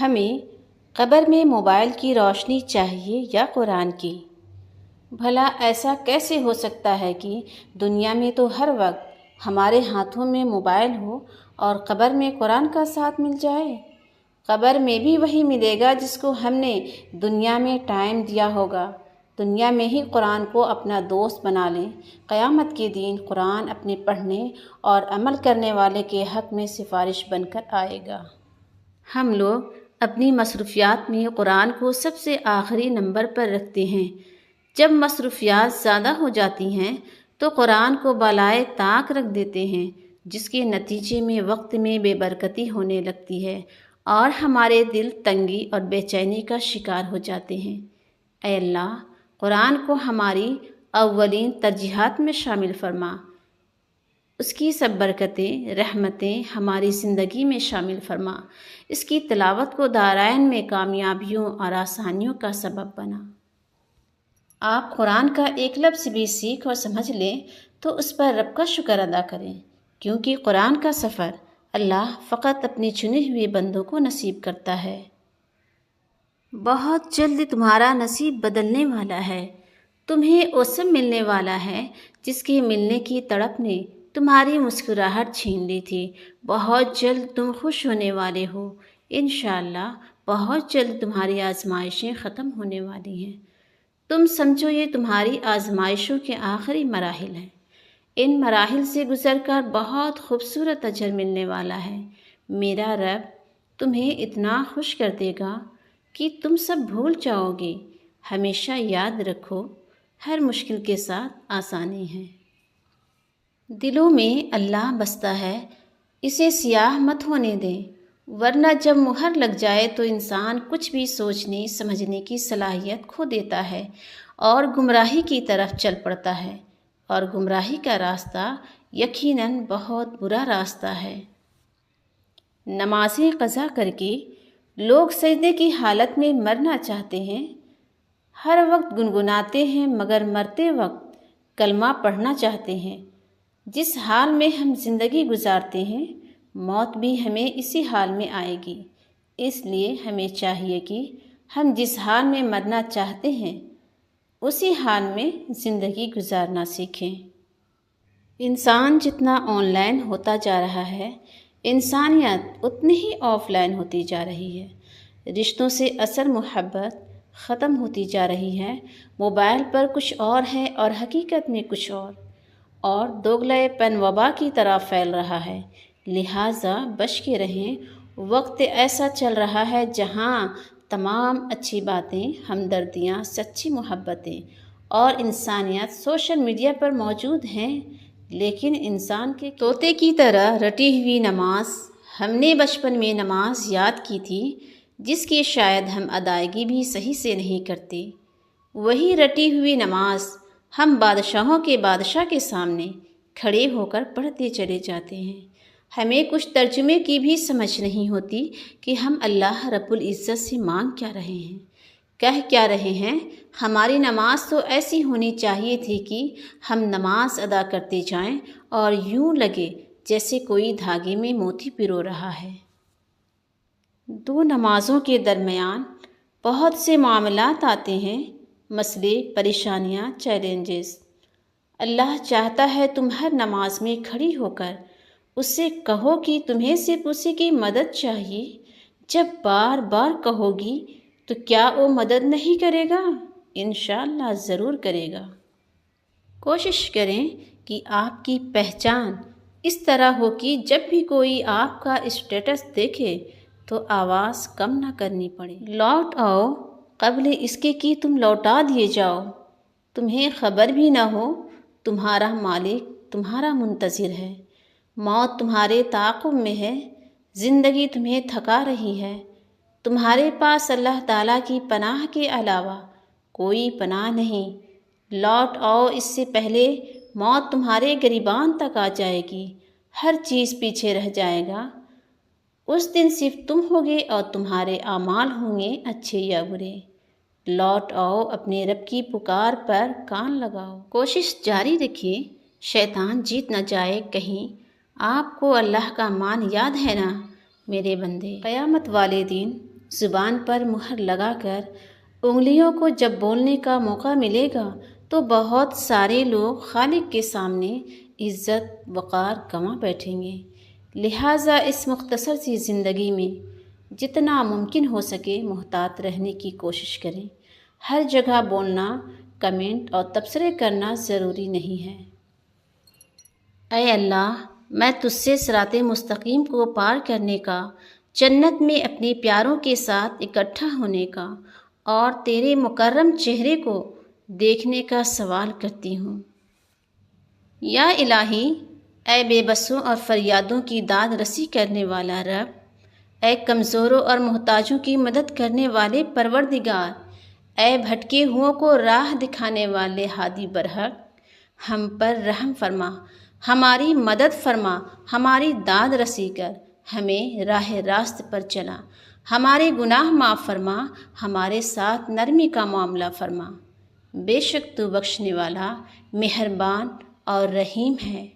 ہمیں قبر میں موبائل کی روشنی چاہیے یا قرآن کی؟ بھلا ایسا کیسے ہو سکتا ہے کہ دنیا میں تو ہر وقت ہمارے ہاتھوں میں موبائل ہو اور قبر میں قرآن کا ساتھ مل جائے؟ قبر میں بھی وہی ملے گا جس کو ہم نے دنیا میں ٹائم دیا ہوگا۔ دنیا میں ہی قرآن کو اپنا دوست بنا لیں، قیامت کے دن قرآن اپنے پڑھنے اور عمل کرنے والے کے حق میں سفارش بن کر آئے گا۔ ہم لوگ اپنی مصروفیات میں قرآن کو سب سے آخری نمبر پر رکھتے ہیں۔ جب مصروفیات زیادہ ہو جاتی ہیں تو قرآن کو بالائے طاق رکھ دیتے ہیں، جس کے نتیجے میں وقت میں بے برکتی ہونے لگتی ہے اور ہمارے دل تنگی اور بے چینی کا شکار ہو جاتے ہیں۔ اے اللہ، قرآن کو ہماری اولین ترجیحات میں شامل فرما، اس کی سب برکتیں، رحمتیں ہماری زندگی میں شامل فرما، اس کی تلاوت کو دارائن میں کامیابیوں اور آسانیوں کا سبب بنا۔ آپ قرآن کا ایک لفظ بھی سیکھ اور سمجھ لیں تو اس پر رب کا شکر ادا کریں، کیونکہ قرآن کا سفر اللہ فقط اپنے چنے ہوئے بندوں کو نصیب کرتا ہے۔ بہت جلد تمہارا نصیب بدلنے والا ہے، تمہیں وہ سب ملنے والا ہے جس کے ملنے کی تڑپ نے تمہاری مسکراہٹ چھین لی تھی۔ بہت جلد تم خوش ہونے والے ہو، انشاءاللہ بہت جلد تمہاری آزمائشیں ختم ہونے والی ہیں۔ تم سمجھو یہ تمہاری آزمائشوں کے آخری مراحل ہیں۔ ان مراحل سے گزر کر بہت خوبصورت اجر ملنے والا ہے۔ میرا رب تمہیں اتنا خوش کر دے گا کہ تم سب بھول جاؤ گے۔ ہمیشہ یاد رکھو، ہر مشکل کے ساتھ آسانی ہے۔ دلوں میں اللہ بستا ہے، اسے سیاہ مت ہونے دیں، ورنہ جب مہر لگ جائے تو انسان کچھ بھی سوچنے سمجھنے کی صلاحیت کھو دیتا ہے اور گمراہی کی طرف چل پڑتا ہے، اور گمراہی کا راستہ یقیناً بہت برا راستہ ہے۔ نمازیں قضا کر کے لوگ سجدے کی حالت میں مرنا چاہتے ہیں، ہر وقت گنگناتے ہیں مگر مرتے وقت کلمہ پڑھنا چاہتے ہیں۔ جس حال میں ہم زندگی گزارتے ہیں، موت بھی ہمیں اسی حال میں آئے گی۔ اس لیے ہمیں چاہیے کہ ہم جس حال میں مرنا چاہتے ہیں اسی حال میں زندگی گزارنا سیکھیں۔ انسان جتنا آن لائن ہوتا جا رہا ہے، انسانیت اتنی ہی آف لائن ہوتی جا رہی ہے۔ رشتوں سے اصل محبت ختم ہوتی جا رہی ہے۔ موبائل پر کچھ اور ہے اور حقیقت میں کچھ اور دوگلے پن وبا کی طرح پھیل رہا ہے۔ لہٰذا بچ کے رہیں۔ وقت ایسا چل رہا ہے جہاں تمام اچھی باتیں، ہمدردیاں، سچی محبتیں اور انسانیت سوشل میڈیا پر موجود ہیں، لیکن انسان کے طوطے کی طرح رٹی ہوئی نماز، ہم نے بچپن میں نماز یاد کی تھی جس کی شاید ہم ادائیگی بھی صحیح سے نہیں کرتے، وہی رٹی ہوئی نماز ہم بادشاہوں کے بادشاہ کے سامنے کھڑے ہو کر پڑھتے چلے جاتے ہیں۔ ہمیں کچھ ترجمے کی بھی سمجھ نہیں ہوتی کہ ہم اللہ رب العزت سے مانگ کیا رہے ہیں، کہہ کیا رہے ہیں۔ ہماری نماز تو ایسی ہونی چاہیے تھی کہ ہم نماز ادا کرتے جائیں اور یوں لگے جیسے کوئی دھاگے میں موتی پرو رہا ہے۔ دو نمازوں کے درمیان بہت سے معاملات آتے ہیں، مسئلے، پریشانیاں، چیلنجز۔ اللہ چاہتا ہے تم ہر نماز میں کھڑی ہو کر اس سے کہو کہ تمہیں صرف اسی کی مدد چاہیے۔ جب بار بار کہو گی تو کیا وہ مدد نہیں کرے گا؟ انشاءاللہ ضرور کرے گا۔ کوشش کریں کہ آپ کی پہچان اس طرح ہو کہ جب بھی کوئی آپ کا اسٹیٹس دیکھے تو آواز کم نہ کرنی پڑے۔ لوٹ آؤ قبل اس کے کہ تم لوٹا دیے جاؤ۔ تمہیں خبر بھی نہ ہو تمہارا مالک تمہارا منتظر ہے۔ موت تمہارے تعاقب میں ہے، زندگی تمہیں تھکا رہی ہے۔ تمہارے پاس اللہ تعالیٰ کی پناہ کے علاوہ کوئی پناہ نہیں۔ لوٹ آؤ، اس سے پہلے موت تمہارے گریبان تک آ جائے گی۔ ہر چیز پیچھے رہ جائے گا۔ اس دن صرف تم ہوگے اور تمہارے اعمال ہوں گے اچھے یا برے۔ لوٹ آؤ، اپنے رب کی پکار پر کان لگاؤ۔ کوشش جاری رکھیے، شیطان جیت نہ جائے کہیں۔ آپ کو اللہ کا مان یاد ہے نا میرے بندے؟ قیامت والے دن زبان پر مہر لگا کر انگلیوں کو جب بولنے کا موقع ملے گا تو بہت سارے لوگ خالق کے سامنے عزت وقار گنوا بیٹھیں گے۔ لہٰذا اس مختصر سی زندگی میں جتنا ممکن ہو سکے محتاط رہنے کی کوشش کریں۔ ہر جگہ بولنا، کمنٹ اور تبصرے کرنا ضروری نہیں ہے۔ اے اللہ، میں تجھ سے صراط مستقیم کو پار کرنے کا، جنت میں اپنے پیاروں کے ساتھ اکٹھا ہونے کا اور تیرے مکرم چہرے کو دیکھنے کا سوال کرتی ہوں۔ یا الہی، اے بے بسوں اور فریادوں کی داد رسی کرنے والا رب، اے کمزوروں اور محتاجوں کی مدد کرنے والے پروردگار، اے بھٹکے ہوئوں کو راہ دکھانے والے ہادی برحق، ہم پر رحم فرما، ہماری مدد فرما، ہماری داد رسی کر ہمیں راہ راست پر چلا، ہمارے گناہ معاف فرما، ہمارے ساتھ نرمی کا معاملہ فرما۔ بے شک تو بخشنے والا، مہربان اور رحیم ہے۔